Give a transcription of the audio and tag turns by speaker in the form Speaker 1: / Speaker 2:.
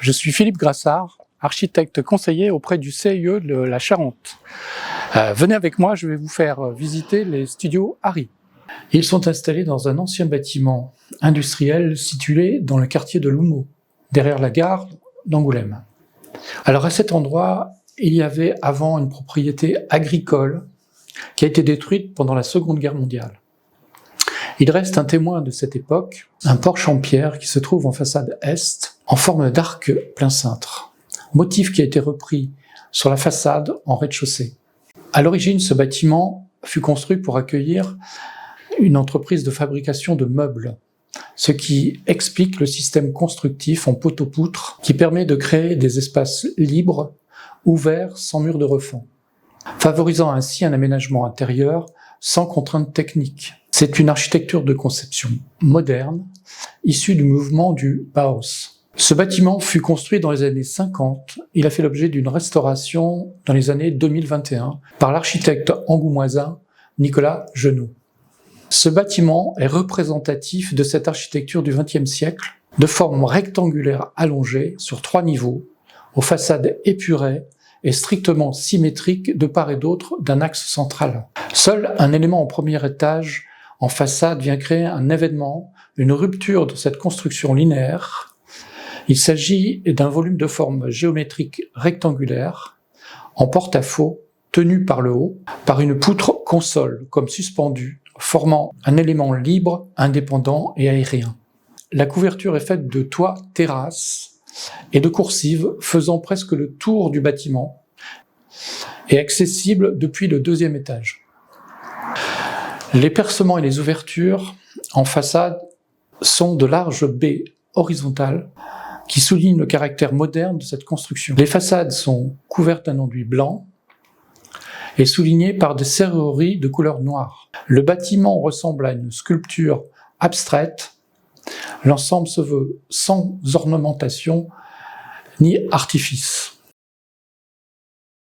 Speaker 1: Je suis Philippe Grassard, architecte conseiller auprès du CIE de la Charente. Venez avec moi, je vais vous faire visiter les studios Harry. Ils sont installés dans un ancien bâtiment industriel situé dans le quartier de L'Houmeau, derrière la gare d'Angoulême. Alors à cet endroit, il y avait avant une propriété agricole qui a été détruite pendant la Seconde Guerre mondiale. Il reste un témoin de cette époque, un porche en pierre qui se trouve en façade est, en forme d'arc plein cintre, motif qui a été repris sur la façade en rez-de-chaussée. À l'origine, ce bâtiment fut construit pour accueillir une entreprise de fabrication de meubles, ce qui explique le système constructif en poteau-poutre qui permet de créer des espaces libres, ouverts, sans mur de refend, favorisant ainsi un aménagement intérieur sans contraintes techniques. C'est une architecture de conception moderne, issue du mouvement du Bauhaus. Ce bâtiment fut construit dans les années 50. Il a fait l'objet d'une restauration dans les années 2021 par l'architecte angoumoisin Nicolas Genoux. Ce bâtiment est représentatif de cette architecture du XXe siècle, de forme rectangulaire allongée sur 3 niveaux, aux façades épurées et strictement symétriques de part et d'autre d'un axe central. Seul un élément au premier étage en façade vient créer un événement, une rupture de cette construction linéaire. Il s'agit d'un volume de forme géométrique rectangulaire, en porte-à-faux, tenu par le haut, par une poutre console, comme suspendue, formant un élément libre, indépendant et aérien. La couverture est faite de toits terrasses et de coursives faisant presque le tour du bâtiment et accessible depuis le 2e étage. Les percements et les ouvertures en façade sont de larges baies horizontales qui soulignent le caractère moderne de cette construction. Les façades sont couvertes d'un enduit blanc et soulignées par des serrureries de couleur noire. Le bâtiment ressemble à une sculpture abstraite. L'ensemble se veut sans ornementation ni artifice.